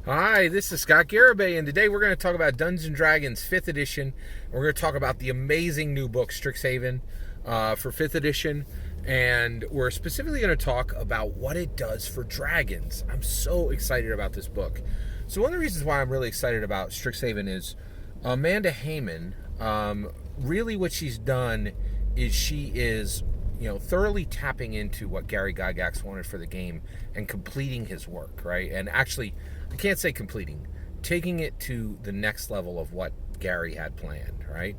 Hi, this is Scott Garibay, and today we're going to talk about Dungeons & Dragons 5th edition. We're going to talk about the amazing new book, Strixhaven, for 5th edition, and we're specifically going to talk about what it does for dragons. I'm so excited about this book. So one of the reasons why I'm really excited about Strixhaven is Amanda Heyman, really what she's done is she is thoroughly tapping into what Gary Gygax wanted for the game and completing his work, right? And actually, I can't say completing, taking it to the next level of what Gary had planned, right?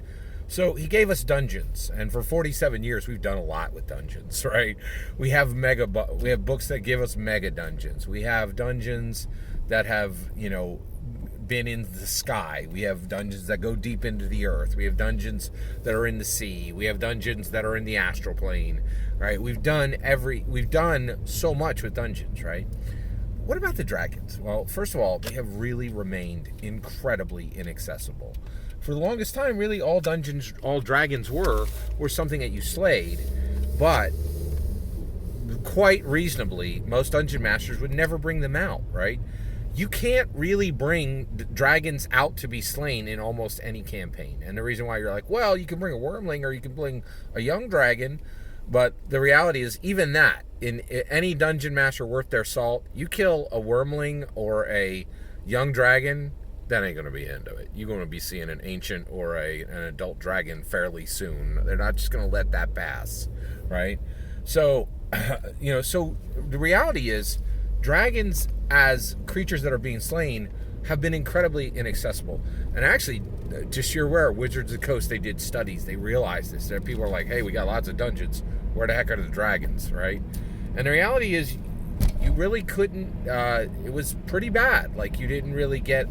So he gave us dungeons, and for 47 years we've done a lot with dungeons, right? We have books that give us mega dungeons. We have dungeons that have, been in the sky. We have dungeons that go deep into the earth. We have dungeons that are in the sea. We have dungeons that are in the astral plane, right? We've done so much with dungeons, right? What about the dragons? Well, first of all, they have really remained incredibly inaccessible. For the longest time, really all dragons were something that you slayed, but quite reasonably, most dungeon masters would never bring them out, right? You can't really bring dragons out to be slain in almost any campaign. And the reason why you're like, well, you can bring a wormling or you can bring a young dragon, but the reality is even that, in any dungeon master worth their salt, you kill a wormling or a young dragon, that ain't going to be the end of it. You're going to be seeing an ancient or an adult dragon fairly soon. They're not just going to let that pass, right? So, so the reality is, dragons as creatures that are being slain have been incredibly inaccessible. And actually, just you're aware, Wizards of the Coast, they did studies. They realized this. That people are like, hey, we got lots of dungeons. Where the heck are the dragons, right? And the reality is, you really couldn't. It was pretty bad. Like you didn't really get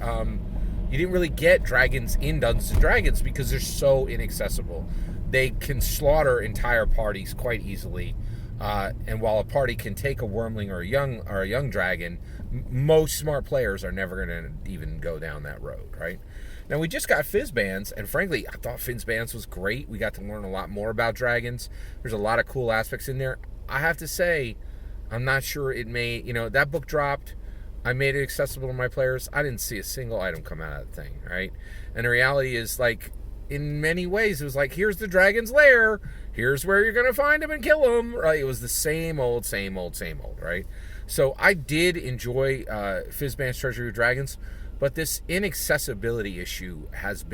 dragons in Dungeons and Dragons because they're so inaccessible. They can slaughter entire parties quite easily. And while a party can take a wormling or a young dragon, most smart players are never going to even go down that road, right? Now, we just got Fizzbands, and frankly, I thought Fizzbands was great. We got to learn a lot more about dragons. There's a lot of cool aspects in there. I have to say, I'm not sure it may, that book dropped. I made it accessible to my players. I didn't see a single item come out of that thing, right? And the reality is, like, in many ways, it was like, here's the dragon's lair. Here's where you're going to find him and kill him, right? It was the same old, right? So I did enjoy Fizzban's Treasury of Dragons, but this inaccessibility issue has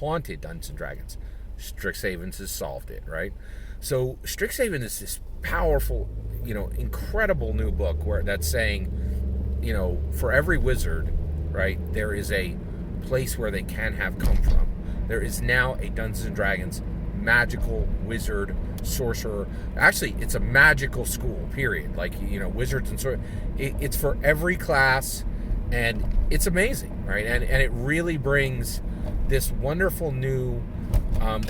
haunted Dungeons & Dragons. Strixhaven has solved it, right? So Strixhaven is this powerful, incredible new book that's saying, for every wizard, right, there is a place where they can have come from. There is now a Dungeons & Dragons magical wizard sorcerer. Actually, it's a magical school, period. Like, wizards and sorcerers. It's for every class, and it's amazing, right? And it really brings this wonderful new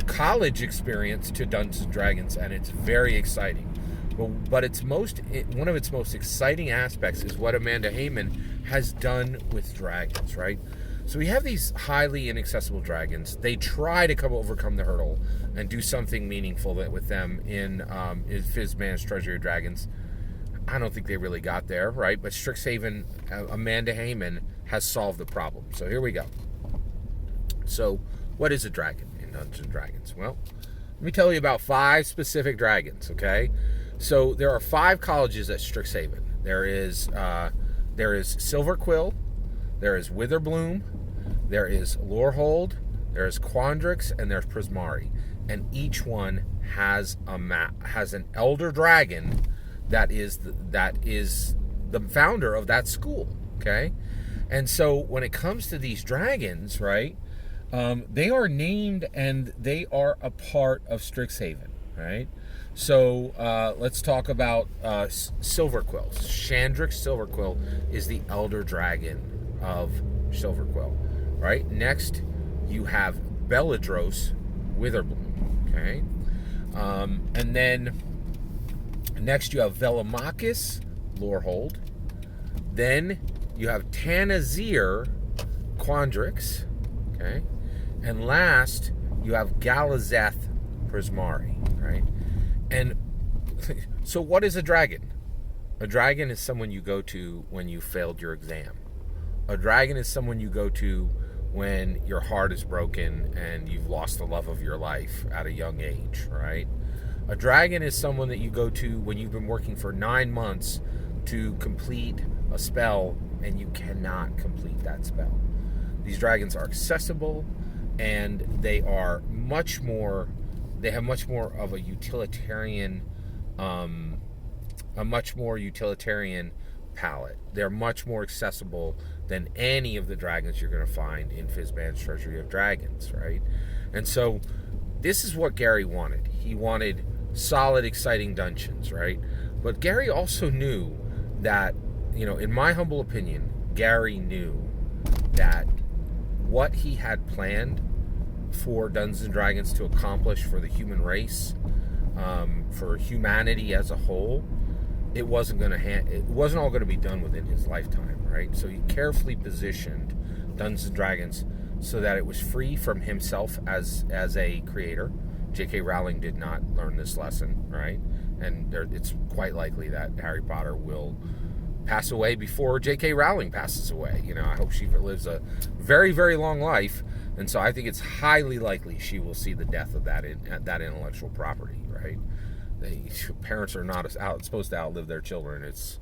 college experience to Dungeons & Dragons, and it's very exciting. But one of its most exciting aspects is what Amanda Heyman has done with dragons, right? So we have these highly inaccessible dragons. They try to overcome the hurdle and do something meaningful with them in Fizzban's Treasury of Dragons. I don't think they really got there, right? But Strixhaven, Amanda Heyman has solved the problem. So here we go. So what is a dragon in Dungeons & Dragons? Well, let me tell you about 5 specific dragons, okay? So there are 5 colleges at Strixhaven. There is Silverquill, there is Witherbloom, there is Lorehold, there is Quandrix, and there's Prismari. And each one has an elder dragon that is the founder of that school, okay? And so when it comes to these dragons, right, they are named and they are a part of Strixhaven, right? So let's talk about Silverquill. Shadrix Silverquill is the elder dragon of Silverquill, right? Next, you have Beledros Witherbloom, okay? And then next you have Velamachus Lorehold. Then you have Tanazir Quandrix, okay? And last, you have Galazeth Prismari, right? And so what is a dragon? A dragon is someone you go to when you failed your exam, A dragon is someone you go to when your heart is broken and you've lost the love of your life at a young age, right? A dragon is someone that you go to when you've been working for 9 months to complete a spell and you cannot complete that spell. These dragons are accessible, and they have much more of a utilitarian palette. They're much more accessible than any of the dragons you're going to find in Fizban's Treasury of Dragons, right? And so this is what Gary wanted. He wanted solid, exciting dungeons, right? But Gary also knew that, in my humble opinion, Gary knew that what he had planned for Dungeons and Dragons to accomplish for the human race, for humanity as a whole, it wasn't all going to be done within his lifetime, right? So he carefully positioned Dungeons and Dragons so that it was free from himself as a creator. J.K. Rowling did not learn this lesson, right? And it's quite likely that Harry Potter will pass away before J.K. Rowling passes away. I hope she lives a very, very long life, and so I think it's highly likely she will see the death of that intellectual property, right? Parents are not supposed to outlive their children. It's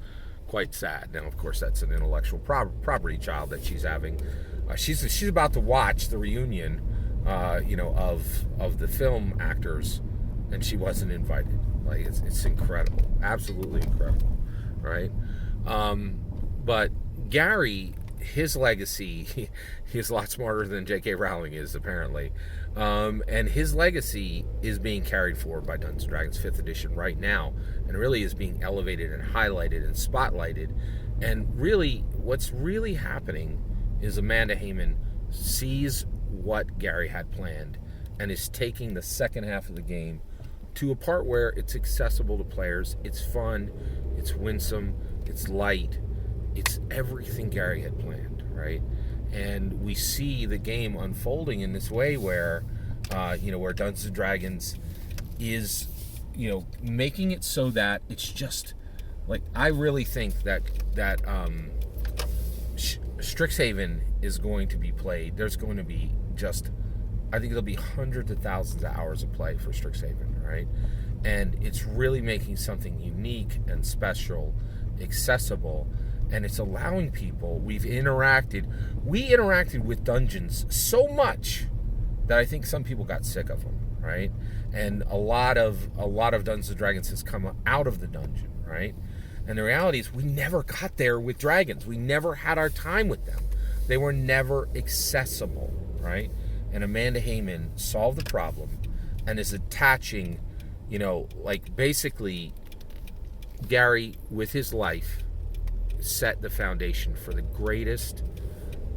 quite sad. Now, of course, that's an intellectual property child that she's having. She's about to watch the reunion, of the film actors, and she wasn't invited. Like, it's incredible, absolutely incredible, right? But Gary, his legacy, he's a lot smarter than J.K. Rowling is, apparently. And his legacy is being carried forward by Dungeons & Dragons 5th edition right now, and really is being elevated and highlighted and spotlighted. And really, what's really happening is Amanda Heyman sees what Gary had planned and is taking the second half of the game to a part where it's accessible to players, it's fun, it's winsome, it's light, it's everything Gary had planned, right? And we see the game unfolding in this way where, where Dungeons & Dragons is, making it so that it's just, like, I really think that Strixhaven is going to be played. There's going to be I think there'll be hundreds of thousands of hours of play for Strixhaven, right? And it's really making something unique and special, accessible, and it's allowing people. We interacted with dungeons so much that I think some people got sick of them, right? And a lot of Dungeons and Dragons has come out of the dungeon, right? And the reality is we never got there with dragons. We never had our time with them. They were never accessible, right? And Amanda Heyman solved the problem and is attaching, basically Gary, with his life, set the foundation for the greatest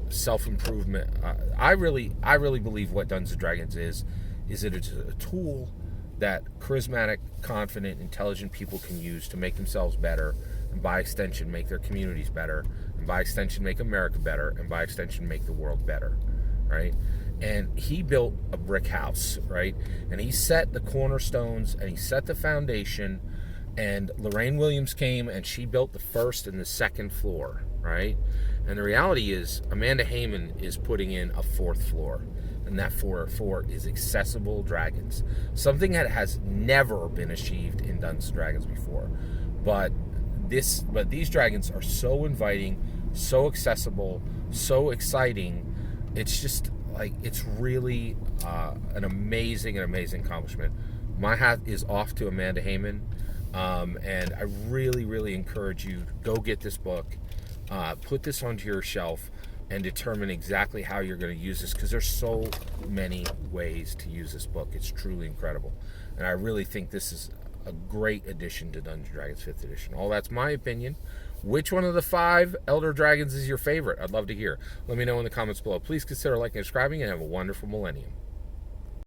self-improvement. I really believe what Dungeons & Dragons is that it's a tool that charismatic, confident, intelligent people can use to make themselves better, and by extension make their communities better, and by extension make America better, and by extension make the world better, right? And he built a brick house, right? And he set the cornerstones and he set the foundation, and Lorraine Williams came and she built the first and the second floor, right? And the reality is Amanda Heyman is putting in a fourth floor, and that floor is accessible dragons, something that has never been achieved in Dungeons & Dragons before. But these dragons are so inviting, so accessible, so exciting. It's just like, it's really an amazing accomplishment. My hat is off to Amanda Heyman, and I really, really encourage you to go get this book, put this onto your shelf, and determine exactly how you're going to use this, because there's so many ways to use this book. It's truly incredible, and I really think this is a great addition to Dungeons & Dragons 5th edition. All that's my opinion. Which one of the 5 Elder Dragons is your favorite? I'd love to hear. Let me know in the comments below. Please consider liking and subscribing, and have a wonderful millennium.